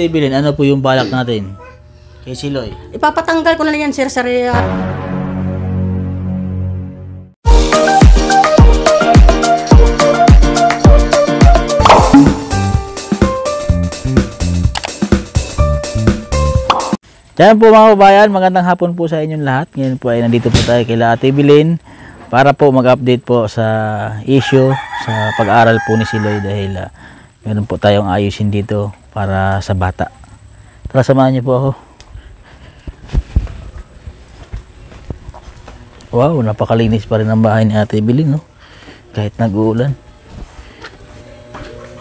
Ate Evelyn, ano po yung balak natin kay Siloy? Ipapatanggal ko na yan, sir, sa Yan po mga kabayan, magandang hapon po sa inyong lahat. Ngayon po ay nandito po tayo kay Ate Evelyn para po mag-update po sa issue sa pag-aaral po ni Siloy dahil meron po tayong ayusin dito para sa bata. Tara, samahan niyo po ako. Wow, napakalinis pa rin ang bahay ni Ate Evelyn, no? Kahit nag-uulan.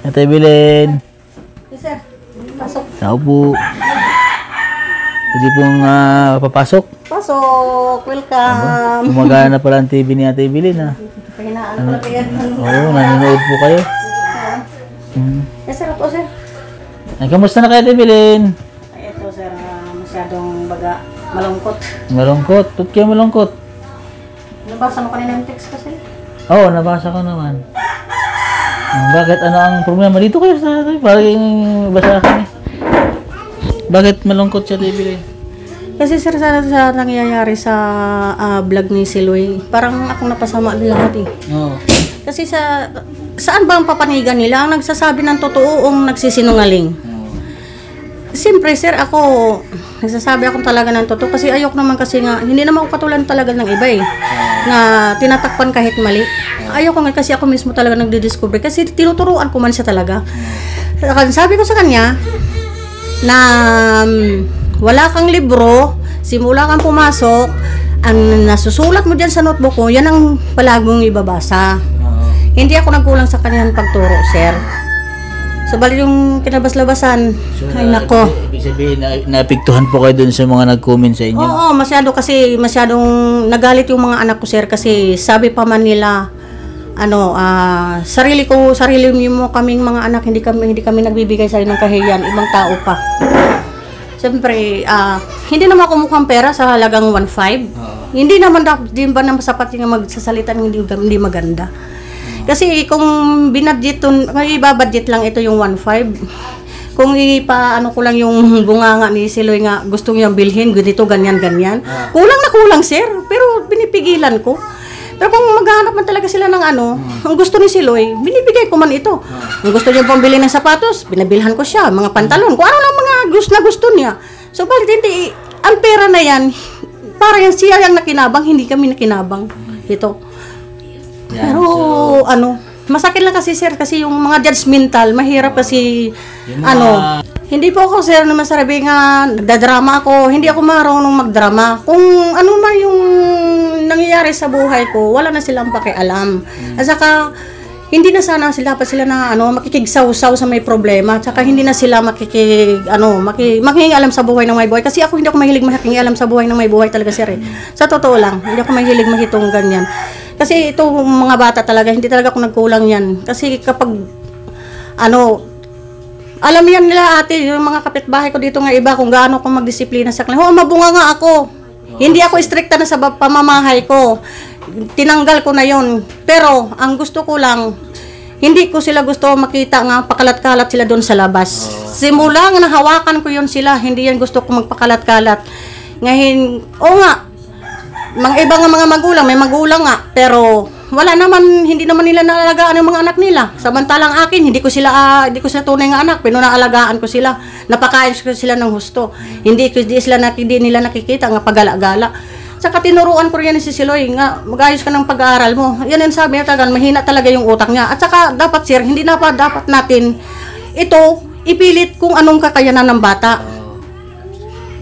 Ate Evelyn. Yes, sir. Pasok. Tao po. Hindi pong papasok. Pasok. Welcome. Gumagana na pala ang TV ni Ate Evelyn, ha? Pahinaan pala kaya. Oo, nanonood po kayo. Yes, sir. Opo, sir. Ay, kamusta na kayo, Ate Evelyn? Ay, ito, sir. Masyadong baga malungkot. Malungkot? Ba't kayo malungkot? Nabasa mo kanina yung text kasi? Oo, nabasa ko naman. Bakit? Ano ang problema? Dito kayo sa atin. Parang basa kami. Bakit malungkot siya, Ate Evelyn? Kasi, sir, sa nangyayari sa vlog ni Siloy, parang akong napasama din lahat eh. Oo. Kasi saan ba ang papanigan nila? Ang nagsasabi ng totoo o ang nagsisinungaling? Siyempre, sir, ako, nagsasabi akong talaga ng totoo kasi ayok naman kasi nga, hindi naman ako katulad talaga ng iba eh, na tinatakpan kahit mali. Ayoko nga kasi ako mismo talaga nagdidiscover kasi tinuturuan ko man siya talaga. Sabi ko sa kanya, na wala kang libro, simula kang pumasok, ang nasusulat mo dyan sa notebook ko, yan ang palagi mong ibabasa. Hindi ako nagkulang sa kanyang pagturo, sir. So, bali yung kinabas-labasan, so, ay nako. Ibig sabihin, naapektuhan po kayo dun sa mga nag-comment sa inyo? Oo, masyadong nagalit yung mga anak ko, sir, kasi sabi pa man nila, sarili mo kaming mga anak, hindi kami nagbibigay sa ng kahiyan, ibang tao pa. Siyempre, hindi naman ako mukhang pera sa halagang 1.5. Hindi naman sapat yung magsasalita ng hindi maganda. Kasi kung ibabudget lang ito yung 1.5. Kung ko lang yung bunganga ni Siloy nga gusto niyang bilhin, ganito, ganyan. Kulang na kulang, sir, pero pinipigilan ko. Pero kung maghahanap man talaga sila ng ang gusto ni Siloy, binibigay ko man ito. Kung gusto niya pambili ng sapatos, binabilhan ko siya, mga pantalon, kung ano lang mga gusto niya. So, balit hindi, ang pera na yan, para yan siya yung nakinabang, hindi kami nakinabang. Ito. Pero, masakit lang kasi, sir, kasi yung mga judgmental, mahirap kasi, hindi po ako, sir, na masabi nga, nagdadrama ako, hindi ako marunong magdrama. Kung ano man yung nangyayari sa buhay ko, wala na silang pakialam. At saka, hindi na sana sila na makikigsaw-saw sa may problema. At saka, hindi na sila makikialam sa buhay ng may buhay. Kasi ako hindi ako mahilig makikialam sa buhay ng may buhay talaga, sir. Sa totoo lang, hindi ako mahilig mahitong ganyan. Kasi ito, mga bata talaga, hindi talaga ako nagkulang yan. Kasi kapag, alam yan nila, ate, yung mga kapitbahay ko dito nga iba, kung gaano ko magdisiplina sa kanila. Mabunga nga ako. Hindi ako stricta na sa pamamahay ko. Tinanggal ko na yon. Pero, ang gusto ko lang, hindi ko sila gusto makita nga pakalat-kalat sila doon sa labas. Simula nga nahawakan ko yon sila, hindi yan gusto ko magpakalat-kalat. Ngayon, mga iba nga mga magulang, may magulang nga, pero hindi naman nila naalagaan ang mga anak nila. Samantalang akin, hindi ko sila tunay nga anak, pero naalagaan ko sila. Napakain ko sila ng husto. Hindi nila nakikita nga pagala-gala. Saka tinuruan ko rin yan si Siloy nga, mag-ayos ka ng pag-aaral mo. Yan ang sabi niya, mahina talaga yung utak niya. At saka dapat, sir, hindi dapat natin ito ipilit kung anong kakayanan ng bata.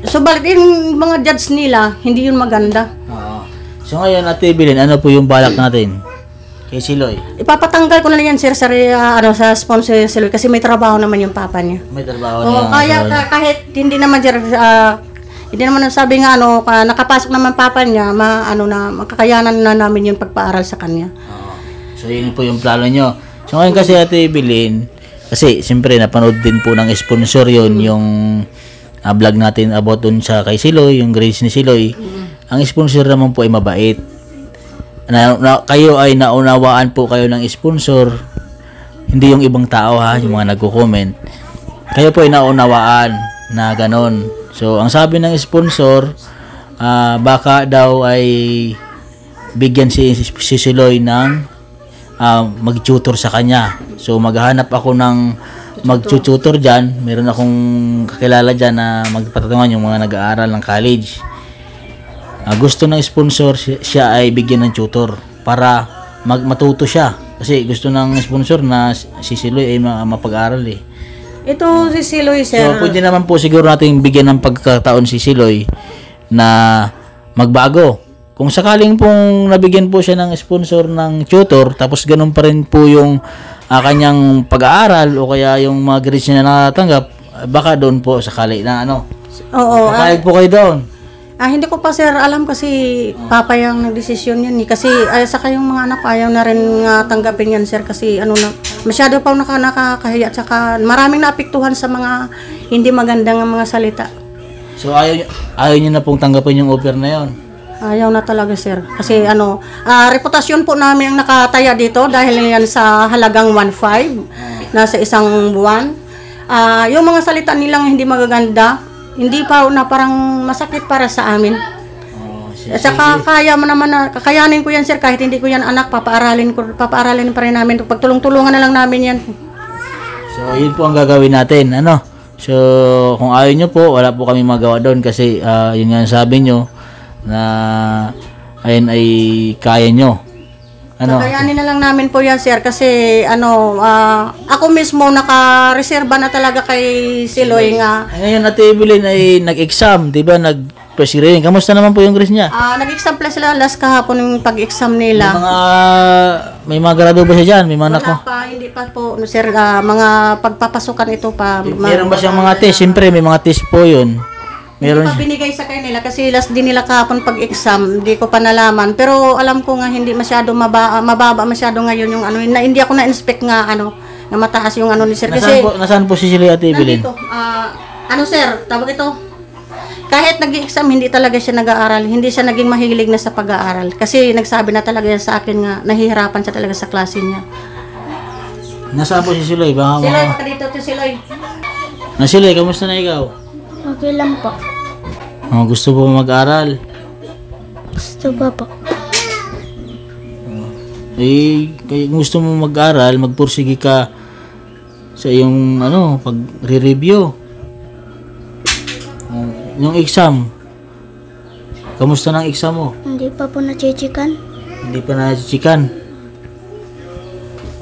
So, balik yung mga judge nila, hindi yun maganda. So ngayon, Ate Evelyn, ano po yung balak natin kay Siloy? Ipapatanggal ko na yan, sir, sa sponsor Siloy kasi may trabaho naman yung papa niya. May trabaho niya. Kaya kahit hindi naman, sir, hindi naman sabi nga nakapasok naman papa niya, makakayanan na namin yung pagpaaral sa kanya. So yun po yung plano nyo. So ngayon kasi, Ate Evelyn, kasi siyempre napanood din po ng sponsor yun, yung vlog natin about dun sa kay Siloy, yung grades ni Siloy. Ang sponsor naman po ay mabait. Kayo ay naunawaan po kayo ng sponsor, hindi yung ibang tao, yung mga nagko-comment. kayo po ay naunawaan na ganon. So, ang sabi ng sponsor, baka daw ay bigyan si Siloy ng mag-tutor sa kanya. So, maghahanap ako ng mag-tutor dyan. Meron akong kakilala dyan na magpatungan yung mga nag-aaral ng college. Gusto ng sponsor siya ay bigyan ng tutor para matuto siya. Kasi gusto ng sponsor na si Siloy ay mapag-aral eh. Ito si Siloy, sir. So, pwede naman po siguro natin bigyan ng pagkataon si Siloy na magbago. Kung sakaling pong nabigyan po siya ng sponsor ng tutor, tapos ganun pa rin po yung kanyang pag-aaral o kaya yung mga grades niya na natatanggap, baka doon po sakali na ano. Oo. Papayag po kayo doon. Hindi ko pa, sir, alam kasi papa yung nagdesisyon yan. Kasi saka yung mga anak ko ayaw na rin tanggapin yan, sir. Kasi masyado pa nakakahiya. Tsaka maraming naapektuhan sa mga hindi magandang mga salita. So ayaw niyo na pong tanggapin yung offer na yon. Ayaw na talaga, sir. Kasi reputasyon po namin ang nakataya dito dahil yan sa halagang 1.5 na sa isang buwan. Yung mga salita nilang hindi magaganda, hindi pa na parang masakit para sa amin. At saka kaya mo naman kakayanin ko yan, sir, kahit hindi ko yan anak, papaaralin pa rin namin. Pagtulong-tulungan na lang namin yan. So, yun po ang gagawin natin, ano? So, kung ayaw nyo po, wala po kami magawa doon kasi yun nga sabi nyo na ayun ay kaya nyo. Kakayanin na lang namin po yan, sir, kasi ako mismo naka-reserva na talaga kay Siloy nga. Ngayon, Ate Evelyn ay nag-exam, di ba? Nag-first grade. Kamusta naman po yung grades niya? Nag-exam plus sila last kahapon yung pag-exam nila. May mga grado ba siya dyan? May mga Wala pa, hindi pa po, sir, mga pagpapasukan ito pa. Meron ba siyang mga test? Siyempre, may mga test po yun. Hindi pa binigay sa kanila kasi last din nila kahapon pag-exam, hindi ko pa nalaman. Pero alam ko nga hindi masyado mababa masyado ngayon yung na hindi ako na-inspect nga na mataas yung ni sir. Kasi nasaan po si Siloy, Ate Evelyn? Nandito. Sir, tawag ito. Kahit nag-exam, hindi talaga siya nag-aaral. Hindi siya naging mahilig na sa pag-aaral. Kasi nagsabi na talaga sa akin nga, nahihirapan siya talaga sa klase niya. Nasaan po si Siloy? Siloy, baka dito to Siloy. Siloy, kamusta na ikaw? Okay lang po. Gusto po mag-aral? Gusto pa po. Kaya gusto mo mag-aral, magpursige ka sa iyong pag-re-review. Yung exam. Kamusta ng exam mo? Hindi pa po nachichikan. Hindi pa nachichikan.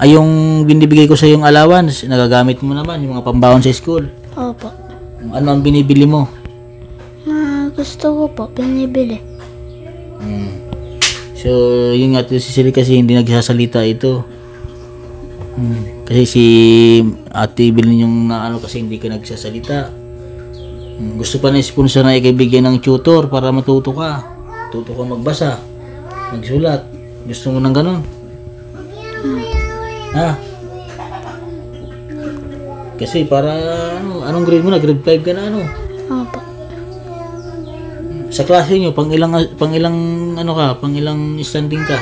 Yung binibigay ko sa iyong allowance, nagagamit mo naman yung mga pambaon sa school. Opo. Ano ang binibili mo? Gusto ko po, binibili. So, yun nga, si Siloy kasi hindi nagsasalita ito. Kasi si Ate Evelyn yung kasi hindi ka nagsasalita. Gusto pa na sponsor na ikibigyan ng tutor para matuto ka. Tuto ka magbasa, magsulat. Gusto mo ng ganun? Kasi para anong grade mo na? Grade 5 ka na Opo. Sa klase niyo, pang ilang standing ka?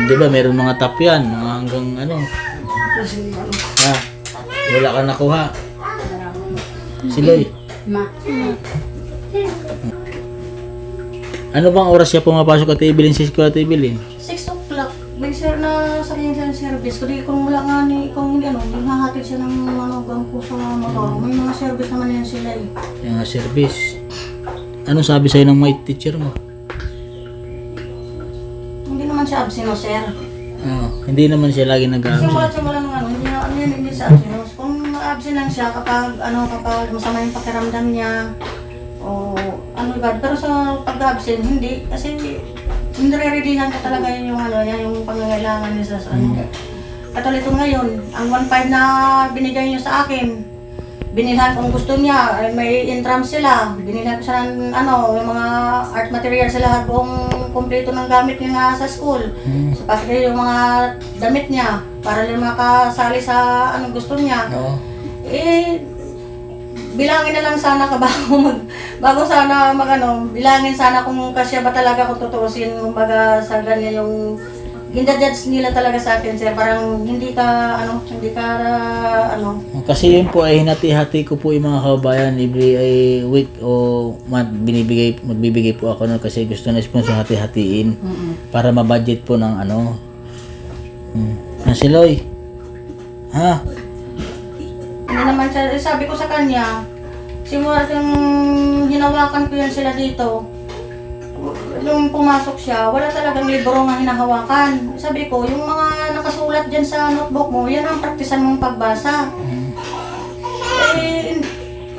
Di ba, meron mga top yan, mga hanggang wala ka nakuha. Siloy. Ano bang oras siya pumapasok, Ate Evelyn, sa school, Ate Evelyn? 6 o'clock. May sir na sa kanya service. Kung wala nga kung hindi hahatid siya ng gangko sa motor. May mga service naman yan sila eh. Yung service. Anong sabi sa'yo ng my teacher mo? Hindi naman siya absent, sir. Hindi naman siya lagi nag-absent. Simula ng hindi siya absent. Kung absent lang siya kapag masama yung pakiramdam niya o pero sa pag-absent hindi kasi nire-readyhan ka talaga yung yung pangangailangan niya sa Katulad ito ngayon, ang 1.5 na binigay niyo sa akin, binilhan kung gusto niya, may entrance sila, binilhan ko siya ng yung mga art material sa lahat, buong kompleto ng gamit niya nga sa school. So, pati yung mga damit niya, para lang makasali sa anong gusto niya. Bilangin na lang sana bago bilangin sana kung kasya ba talaga kung tutuusin, baga sa ganyan yung Hinda-judge nila talaga sa akin, sir. Parang hindi ka, Kasi yun po ay hinati-hati ko po yung mga kababayan every week o month magbibigay po ako nun kasi gusto na sponsor hati-hatiin para ma-budget po ng si Loy. Ha? Hindi naman siya, sabi ko sa kanya, simula yung hinawakan ko yan sila dito, nung pumasok siya, wala talagang libro nga hinahawakan. Sabi ko, yung mga nakasulat dyan sa notebook mo, yan ang praktisan mong pagbasa.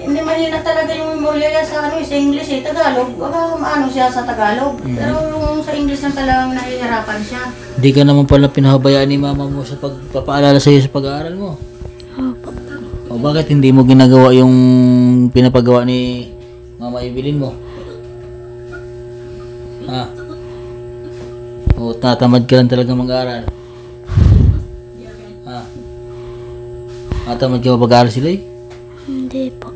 Hindi mahina talaga yung memorya sa sa English Tagalog. Baka maano siya sa Tagalog. Pero yung sa English lang talagang nahihirapan siya. Hindi ka naman pala pinahabayaan ni mama mo sa pagpapaalala sa iyo sa pag-aaral mo. Opo. O bakit hindi mo ginagawa yung pinapagawa ni Mama Evelyn mo? Ha? O tatamad ka lang talaga mag-aaral? Ha? Tatamad ka ba mag-aaral sila eh? Hindi po.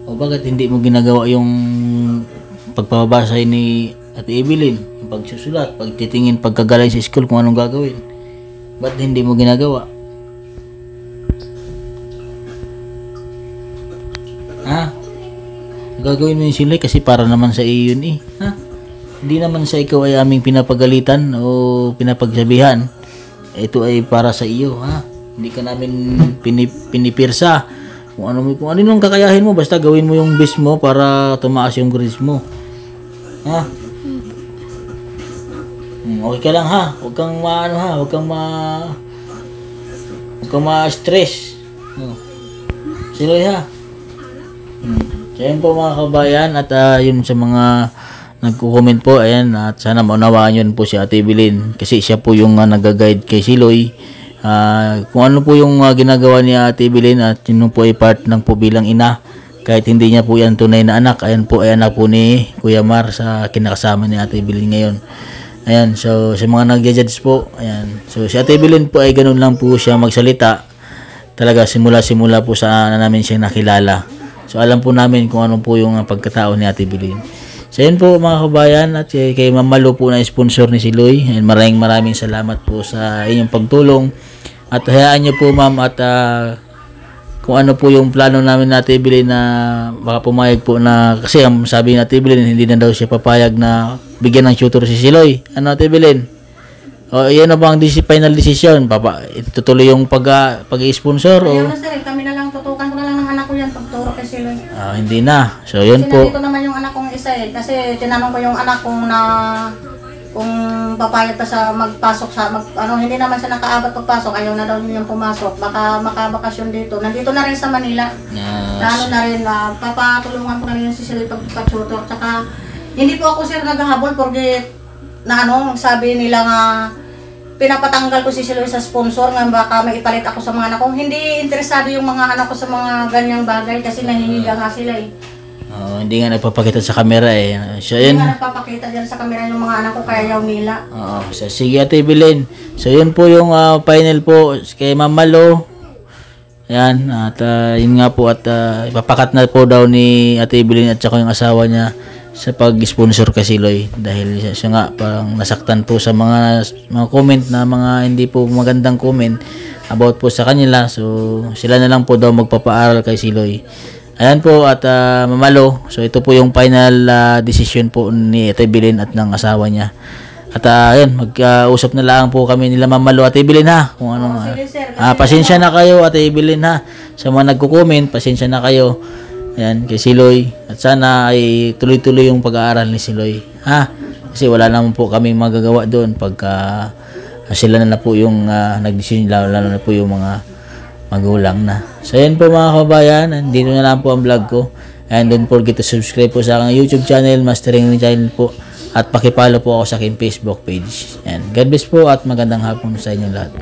O bakit hindi mo ginagawa yung pagpapabasa ni Ate Evelyn? Yung pagsusulat, pagtitingin, pagkagaling sa school kung anong gagawin? Ba't hindi mo ginagawa? Ha? Gagawin mo yung sila kasi para naman sa iyo yun eh. Ha? Hindi naman sa ikaw ay aming pinapagalitan o pinapagsabihan. Ito ay para sa iyo, ha? Hindi ka namin pinipirsa. Kung ano yung kakayahin mo, basta gawin mo yung best mo para tumaas yung grades mo. Ha? Okay ka lang ha. Huwag kang ma-stress. Sino ha? So yun po mga kabayan at yun sa mga nagko-comment po, ayan, at sana maunawaan yun po si Ate Evelyn kasi siya po yung nag-guide kay Siloy. Kung ano po yung ginagawa ni Ate Evelyn at yun po ay part ng po bilang ina kahit hindi niya po yan tunay na anak, ayan po ay anak po ni Kuya Mar sa kinakasama ni Ate Evelyn ngayon. Ayan, so sa mga nag-judge po, ayan, so si Ate Evelyn po ay ganun lang po siya magsalita talaga simula po sa namin siya nakilala. So alam po namin kung ano po yung pagkatao ni Ate Evelyn. So yun po mga kabayan at kay Ma'am Malu po na sponsor ni Siloy. And maraming salamat po sa inyong pagtulong. At hayaan niyo po ma'am at kung ano po yung plano namin na Ate Evelyn na baka pumayag po na kasi ang sabi ni Ate Evelyn hindi na daw siya papayag na bigyan ng tutor si Siloy. Ano Ate Evelyn? O yan na ba ang final decision? Itutuloy yung pag-i-sponsor? Ayaw na sir, kami na lang, tutukan ko na lang ng anak ko yan pagturo kay Siloy. Hindi na. So yun kasi po. Kasi naman yung anak kong isa kasi tinanong ko yung anak kong na kung papayag pa sa magpasok sa hindi naman siya nakaabot pagpasok, ayaw na daw niya pumasok, baka makabakasyon dito. Nandito na rin sa Manila. Yes. Na rin, papatulungan ko na rin si Siloy pagpatutor. Tsaka hindi po ako sir naghahabol porque sabi nila nga pinapatanggal ko si Siloy sa sponsor nga baka may ipalit ako sa mga anak ko. Hindi interesado yung mga anak ko sa mga ganyang bagay kasi nahihiga nga sila eh. Hindi nga nagpapakita sa camera eh. So, hindi nga nagpapakita dyan sa camera yung mga anak ko kaya yaw nila. So, sige Ate Evelyn. So yun po yung final po kay Ma'am Malu. Ayan. At yun nga po at ipapakat na po daw ni Ate Evelyn at saka yung asawa niya sa pag-sponsor kay Siloy dahil siya nga parang nasaktan po sa mga comment na mga hindi po magandang comment about po sa kanila. So sila na lang po daw magpapaaral kay Siloy. Ayan po at Mamalo. So ito po yung final decision po ni Ate Evelyn at ng asawa niya. At ayun, mag-usap na lang po kami nila Mamalo at Evelyn ha. Kung ano pasensya na kayo Ate Evelyn ha. Sa mga nagko-comment, pasensya na kayo. Ayan, kay Siloy. At sana ay tuloy-tuloy yung pag-aaral ni Siloy. Ha? Kasi wala naman po kami magagawa doon pagka sila na po yung nag-decision, lalo na po yung mga magulang na. So, ayan po mga kabayan. Dito na lang po ang vlog ko. And don't forget to subscribe po sa aking YouTube channel, Mastering channel po. At pakipollow po ako sa aking Facebook page. Ayan. God bless po at magandang hapon sa inyong lahat.